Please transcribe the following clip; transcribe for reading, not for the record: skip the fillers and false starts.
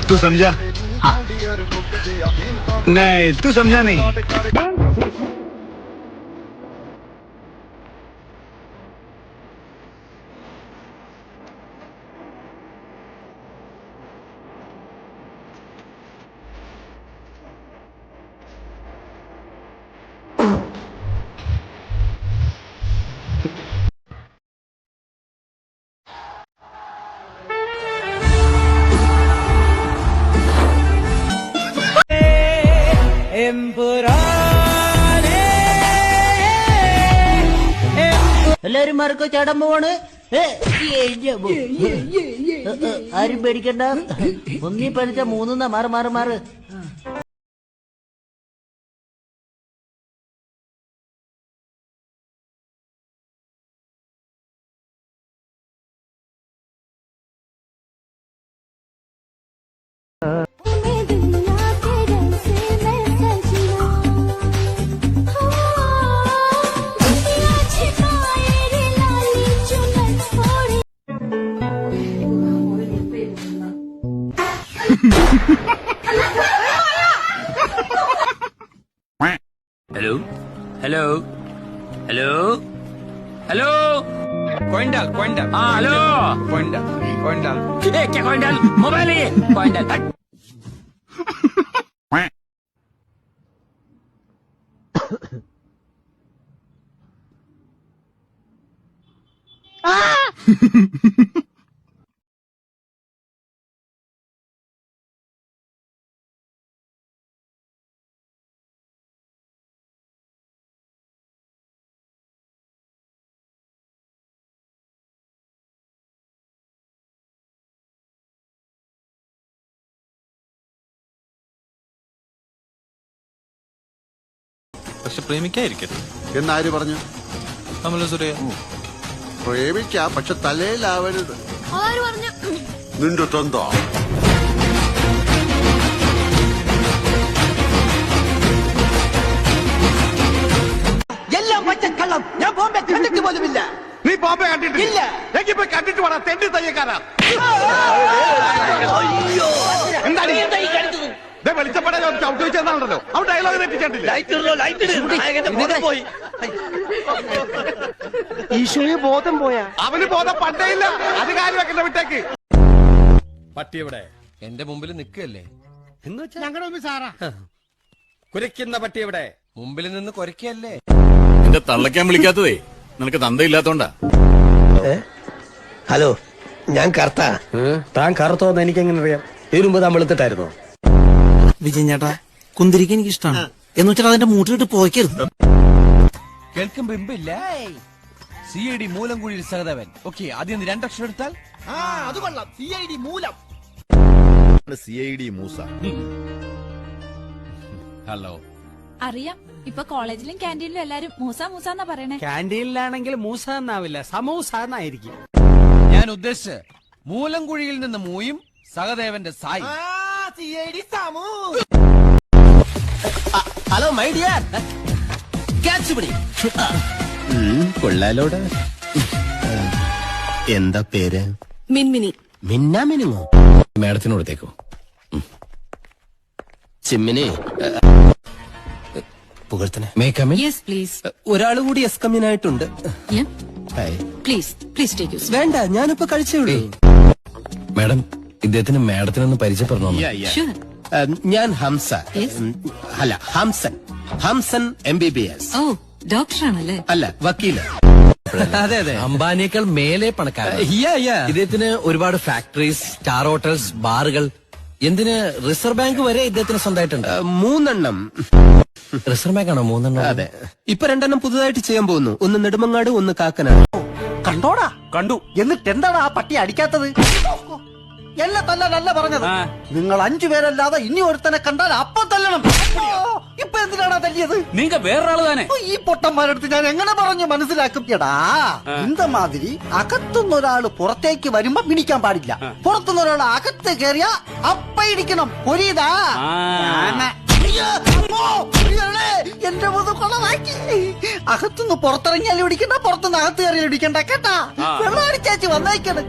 तू समझा? हाँ। नहीं तू समझा नहीं. എല്ലാരും മാർക്കോ ചാടാൻ പോവാണ്. ആരും പേടിക്കണ്ട. ഒന്നീ പഠിച്ച മൂന്നാ മാറ് മാറ് മാറ്. Hello hello hello hello coin डाल हाँ हेलो कॉइन डाल क्या कॉइन डाल मोबाइल है कॉइन डाल പക്ഷെ പ്രേമിക്കായിരിക്കട്ടെ എന്നാര് പറഞ്ഞു? നമ്മള് സുരേ പ്രേമിക്കാം, പക്ഷെ തലയിലാവരുത്. നിന്റെ തൊന്ത എല്ലാം പച്ചക്കള്ളം. ഞാൻ ബോംബെ കണ്ടിട്ട് പോലുമില്ല. നീ ബോംബെ കണ്ടിട്ടില്ല? ഇല്ല. എങ്കിൽ പോയി കണ്ടിട്ട് വേണം തെണ്ടി തയ്യക്കാരാ. എന്താണ് വെളിച്ചപ്പെടാൻ ചവിട്ടി വെച്ചെന്നാണല്ലോ. അവൻ ഡയലോഗ് തെറ്റിച്ചിട്ടില്ല. ഈശോയെ ബോധം പോയാ? അവന് ബോധം പണ്ടേ ഇല്ല. അത് കാര്യം വെക്കണ്ട വിട്ടേക്ക്. പട്ടി എവിടെ? എന്റെ മുമ്പിൽ നിൽക്കല്ലേ ഞങ്ങളുടെ മുമ്പ് സാറാ. കുരയ്ക്കുന്ന പട്ടി എവിടെ? മുമ്പിൽ നിന്ന് കൊരക്കല്ലേ. എന്റെ തള്ളയ്ക്കാൻ വിളിക്കാത്തതേ നിനക്ക് തന്തയില്ലാത്തോണ്ടാ. ഹലോ, ഞാൻ കറുത്ത. താൻ കറുത്തോന്ന് എനിക്ക് എങ്ങനെ അറിയാം? ഇതിനുമ്പ് താൻ വെളുത്തിട്ടായിരുന്നോ? വിജയൻ ചേട്ടാ, കുന്തിരിക്ക എനിക്ക് ഇഷ്ടമാണ്. എന്ന് വെച്ചാൽ അതിന്റെ മൂട്ടിലിട്ട് പോയിക്കരുത്. കേൾക്കുമ്പോ ഇമ്പില്ല. CID മൂലംകുഴിയിൽ സഹദേവൻ. ഓക്കെ, ആദ്യം 2 അക്ഷരം എടുത്താൽ അത് കൊള്ളാം. CID മൂലം. CID മൂസ. ഹലോ. അറിയാം, ഇപ്പൊ കോളേജിലും ക്യാൻറ്റീനിലും എല്ലാരും മൂസ മൂസ എന്നാ പറയണേ. ക്യാൻറ്റീനിലാണെങ്കിൽ മൂസ എന്നാവില്ല, സമൂസ എന്നായിരിക്കും. ഞാൻ ഉദ്ദേശിച്ച് മൂലംകുഴിയിൽ നിന്ന് മൂയും സഹദേവന്റെ സായി. ഹലോ മൈ ഡിയർ, ക്യാച്ച് പിടി. കൊള്ളാലോടെ. എന്താ പേര്? മിൻമിനി. മിന്നാമിനിമോ? മാഡത്തിന് കൊടുത്തേക്കോ. ചിമ്മിനി പുകഴ്ത്തനെ. Yes please. ഒരാൾ കൂടി എസ്കമ്മിനായിട്ടുണ്ട്. Please please take you. വേണ്ട, ഞാനിപ്പോ കഴിച്ചോളൂ. മാഡം, ഇദ്ദേഹത്തിന് മാഡത്തിനൊന്ന് പരിചയപ്പെടണോ? ഞാൻ ഹംസ. അല്ല, ഹംസൻ. ഹംസൻ MBBS. ഓ, ഡോക്ടറാണല്ലേ? അല്ല, വക്കീല്. അതെ അതെ, അംബാനിയേക്കാൾ മേലെ പണക്കാരൻ. ഇദ്ദേഹത്തിന് ഒരുപാട് ഫാക്ടറീസ്, സ്റ്റാർ ഹോട്ടൽസ്, ബാറുകൾ, എന്തിന് റിസർവ് ബാങ്ക് വരെ ഇദ്ദേഹത്തിന് സ്വന്തമായിട്ടുണ്ട്. 3 റിസർവ് ബാങ്ക് ആണോ 3? അതെ. ഇപ്പൊ 2 പുതുതായിട്ട് ചെയ്യാൻ പോകുന്നു. ഒന്ന് നെടുമങ്ങാട്, ഒന്ന് കാക്കനാട്. കണ്ടോടാ? കണ്ടു. എന്നിട്ട് എന്താണ് ആ പട്ടി അടിക്കാത്തത്? എന്നെ തല്ലാനല്ല പറഞ്ഞത്. നിങ്ങൾ 5 പേരല്ലാതെ ഇനി ഒരുത്തനെ കണ്ടാൽ അപ്പം തല്ലണം. ഇപ്പൊ എന്തിനാണ് തല്ലിയത്? നിങ്ങൾ വേറൊരാള് തന്നെ. ഈ പൊട്ടന്മാരടുത്ത് ഞാൻ എങ്ങനെ പറഞ്ഞു മനസ്സിലാക്കും? എടാ, ഇന്ത മാതിരി അകത്തുനിന്നൊരാള് പുറത്തേക്ക് വരുമ്പോ പിടിക്കാൻ പാടില്ല. പുറത്തുനിന്നൊരാൾ അകത്ത് കയറിയ അപ്പ ഇടിക്കണം. ഒരീതാ എന്റെ മുതുകൊളവാക്കി. അകത്തുനിന്ന് പുറത്തിറങ്ങിയാലും ഇടിക്കണ്ട, പുറത്തുനിന്ന് അകത്ത് കയറിയാലും ഇടിക്കണ്ട കേട്ടാ. വെള്ളം അടിച്ചാച്ച് വന്നേക്കണ്.